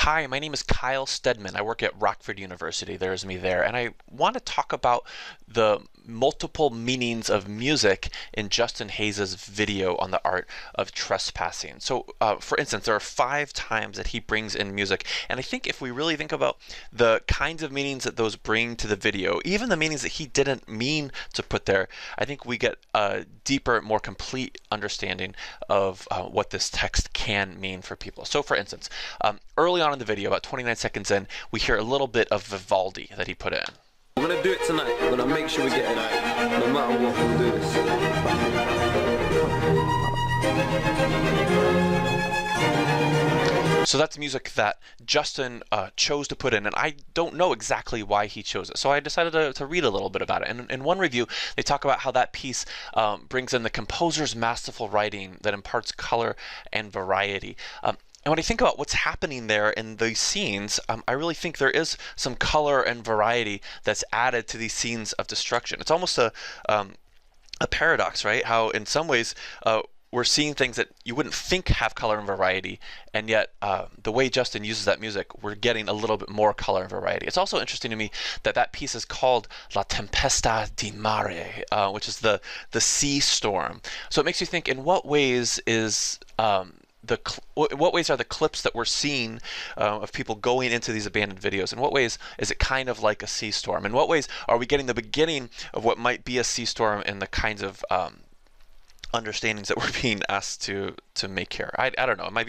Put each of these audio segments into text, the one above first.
Hi, my name is Kyle Stedman. I work at Rockford University. There's me there. And I want to talk about the multiple meanings of music in Justin Hayes' video on the art of trespassing. So, for instance, there are 5 times that he brings in music. And I think if we really think about the kinds of meanings that those bring to the video, even the meanings that he didn't mean to put there, I think we get a deeper, more complete understanding of what this text can mean for people. So, for instance, early on in the video, about 29 seconds in, we hear a little bit of Vivaldi that he put in. We're gonna do it tonight. We're gonna make sure we get it right. No matter what, we'll do this. So that's music that Justin chose to put in, and I don't know exactly why he chose it. So I decided to read a little bit about it. And in one review, they talk about how that piece brings in the composer's masterful writing that imparts color and variety. And when I think about what's happening there in these scenes, I really think there is some color and variety that's added to these scenes of destruction. It's almost a paradox, right? How in some ways we're seeing things that you wouldn't think have color and variety, and yet the way Justin uses that music, we're getting a little bit more color and variety. It's also interesting to me that that piece is called La Tempesta di Mare, which is the sea storm. So it makes you think, in what ways is what ways are the clips that we're seeing of people going into these abandoned videos? In what ways is it kind of like a sea storm? In what ways are we getting the beginning of what might be a sea storm and the kinds of understandings that we're being asked to make here? I don't know. Am I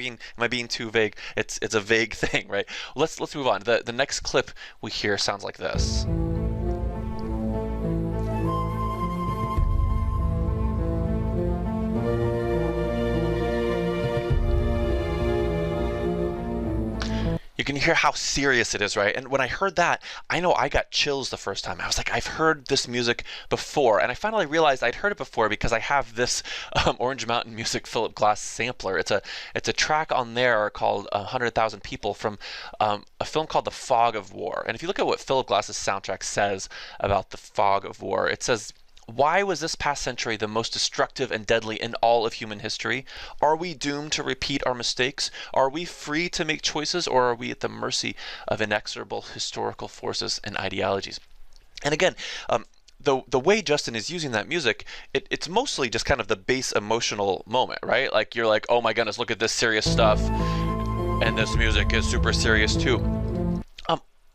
being too vague? It's a vague thing, right? Let's move on. The next clip we hear sounds like this. You can hear how serious it is, right? And when I heard that, I know I got chills the first time. I was like, I've heard this music before. And I finally realized I'd heard it before because I have this Orange Mountain Music Philip Glass sampler. It's a track on there called 100,000 People from a film called The Fog of War. And if you look at what Philip Glass's soundtrack says about the fog of war, it says, "Why was this past century the most destructive and deadly in all of human history? Are we doomed to repeat our mistakes? Are we free to make choices, or are we at the mercy of inexorable historical forces and ideologies?" And again, the way Justin is using that music, it's mostly just kind of the base emotional moment, right? Like, you're like, oh my goodness, look at this serious stuff, and this music is super serious too.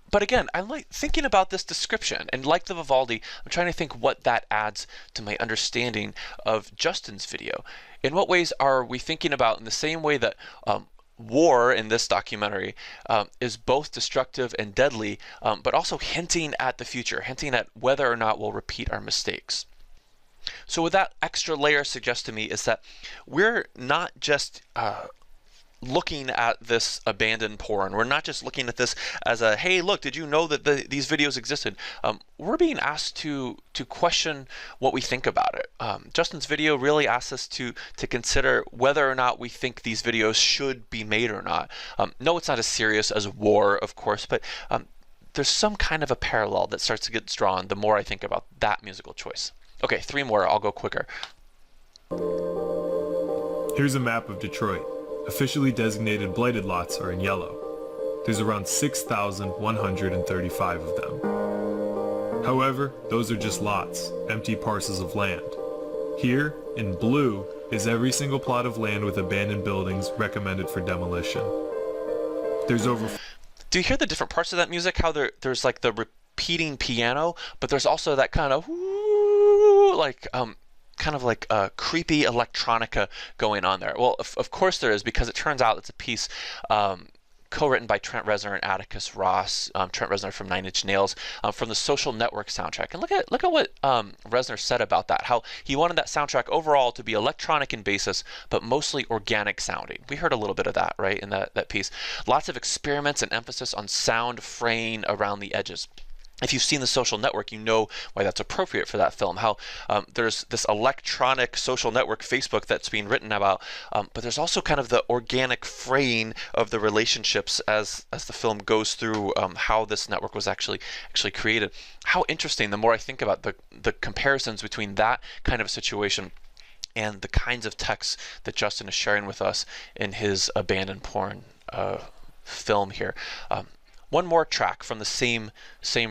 But again, I'm like thinking about this description, and like the Vivaldi, I'm trying to think what that adds to my understanding of Justin's video. In what ways are we thinking about, in the same way that war in this documentary is both destructive and deadly, but also hinting at the future, hinting at whether or not we'll repeat our mistakes? So what that extra layer suggests to me is that we're not just looking at this abandoned porn. We're not just looking at this as a, hey, look, did you know that these videos existed? We're being asked to question what we think about it. Justin's video really asks us to consider whether or not we think these videos should be made or not. No, it's not as serious as war, of course, but there's some kind of a parallel that starts to get drawn the more I think about that musical choice. Okay, 3 more. I'll go quicker. Here's a map of Detroit. Officially designated blighted lots are in yellow. There's around 6,135 of them. However, those are just lots, empty parcels of land. Here, in blue, is every single plot of land with abandoned buildings recommended for demolition. There's over... Do you hear the different parts of that music? How there's like the repeating piano, but there's also that kind of like kind of like creepy electronica going on there. Well, of course there is, because it turns out it's a piece co-written by Trent Reznor and Atticus Ross. Trent Reznor from Nine Inch Nails, from the Social Network soundtrack. And look at what Reznor said about that. How he wanted that soundtrack overall to be electronic in basis, but mostly organic sounding. We heard a little bit of that, right, in that piece. Lots of experiments and emphasis on sound fraying around the edges. If you've seen The Social Network, you know why that's appropriate for that film. How there's this electronic social network, Facebook, that's being written about, but there's also kind of the organic fraying of the relationships as the film goes through how this network was actually created. How interesting! The more I think about the comparisons between that kind of a situation and the kinds of texts that Justin is sharing with us in his abandoned porn film here. One more track from the same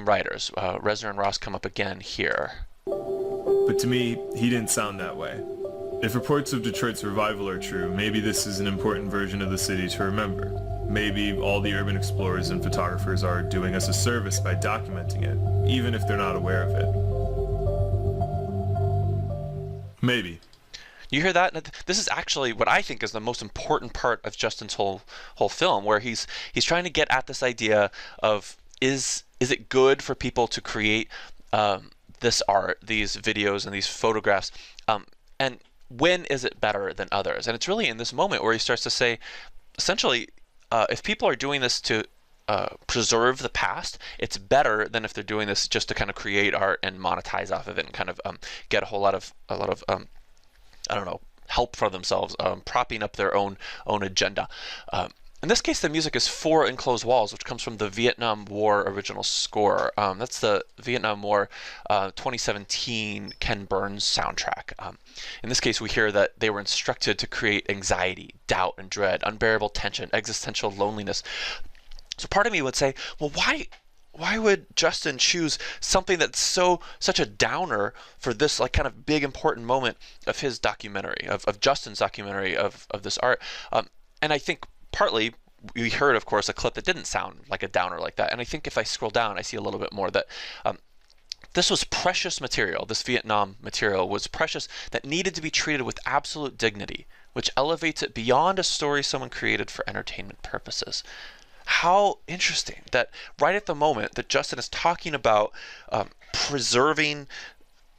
writers. Reznor and Ross come up again here. But to me, he didn't sound that way. If reports of Detroit's revival are true, maybe this is an important version of the city to remember. Maybe all the urban explorers and photographers are doing us a service by documenting it, even if they're not aware of it. Maybe. You hear that? This is actually what I think is the most important part of Justin's whole film, where he's trying to get at this idea of is it good for people to create this art, these videos, and these photographs, and when is it better than others? And it's really in this moment where he starts to say, essentially, if people are doing this to preserve the past, it's better than if they're doing this just to kind of create art and monetize off of it and kind of get a lot of I don't know, help for themselves, propping up their own agenda. In this case, the music is For Enclosed Walls, which comes from the Vietnam War original score. That's the Vietnam War 2017 Ken Burns soundtrack. In this case, we hear that they were instructed to create anxiety, doubt, and dread, unbearable tension, existential loneliness. So part of me would say, well, why would Justin choose something that's such a downer for this like kind of big important moment of his documentary, of Justin's documentary of this art? And I think partly we heard, of course, a clip that didn't sound like a downer like that. And I think if I scroll down, I see a little bit more that this was precious material. This Vietnam material was precious, that needed to be treated with absolute dignity, which elevates it beyond a story someone created for entertainment purposes. How interesting that right at the moment that Justin is talking about preserving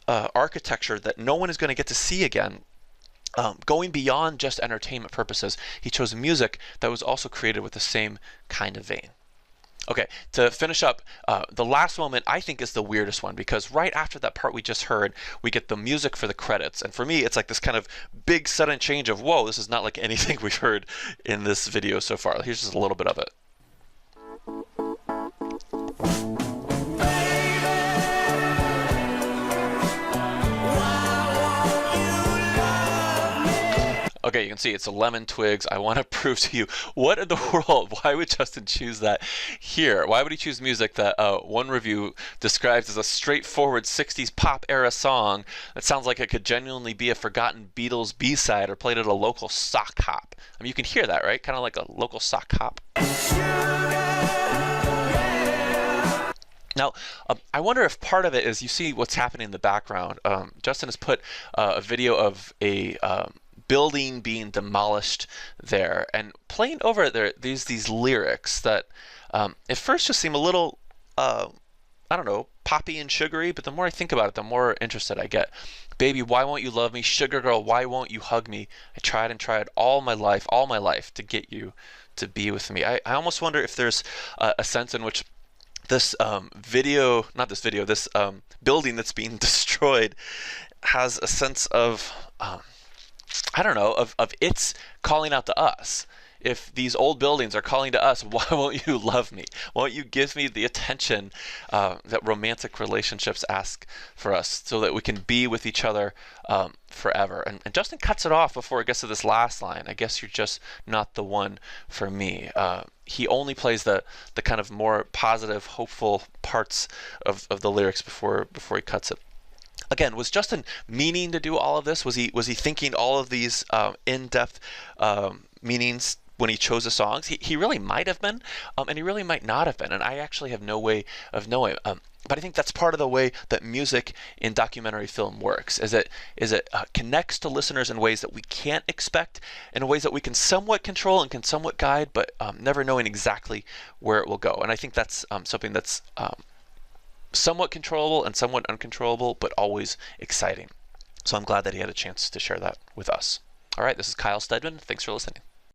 architecture that no one is going to get to see again, going beyond just entertainment purposes, he chose music that was also created with the same kind of vein. Okay, to finish up, the last moment I think is the weirdest one, because right after that part we just heard, we get the music for the credits. And for me, it's like this kind of big sudden change of, whoa, this is not like anything we've heard in this video so far. Here's just a little bit of it. Okay, you can see it's a Lemon Twigs. I want to prove to you, what in the world? Why would Justin choose that here? Why would he choose music that one review describes as a straightforward 60s pop era song that sounds like it could genuinely be a forgotten Beatles B-side or played at a local sock hop? I mean, you can hear that, right? Kind of like a local sock hop. Now, I wonder if part of it is, you see what's happening in the background. Justin has put a video of a building being demolished there, and playing over it there, these lyrics that at first just seem a little, I don't know, poppy and sugary, but the more I think about it, the more interested I get. Baby, why won't you love me? Sugar girl, why won't you hug me? I tried and tried all my life to get you to be with me. I almost wonder if there's a sense in which this this building that's being destroyed has a sense of, I don't know, of its calling out to us. If these old buildings are calling to us, why won't you love me? Won't you give me the attention that romantic relationships ask for us, so that we can be with each other forever? And Justin cuts it off before it gets to this last line. I guess you're just not the one for me. He only plays the kind of more positive, hopeful parts of the lyrics before he cuts it. Again, was Justin meaning to do all of this? Was he thinking all of these in-depth meanings when he chose the songs? He really might have been, and he really might not have been, and I actually have no way of knowing. But I think that's part of the way that music in documentary film works, is it connects to listeners in ways that we can't expect, in ways that we can somewhat control and can somewhat guide, but never knowing exactly where it will go. And I think that's something that's somewhat controllable and somewhat uncontrollable, but always exciting. So I'm glad that he had a chance to share that with us. All right, this is Kyle Stedman. Thanks for listening.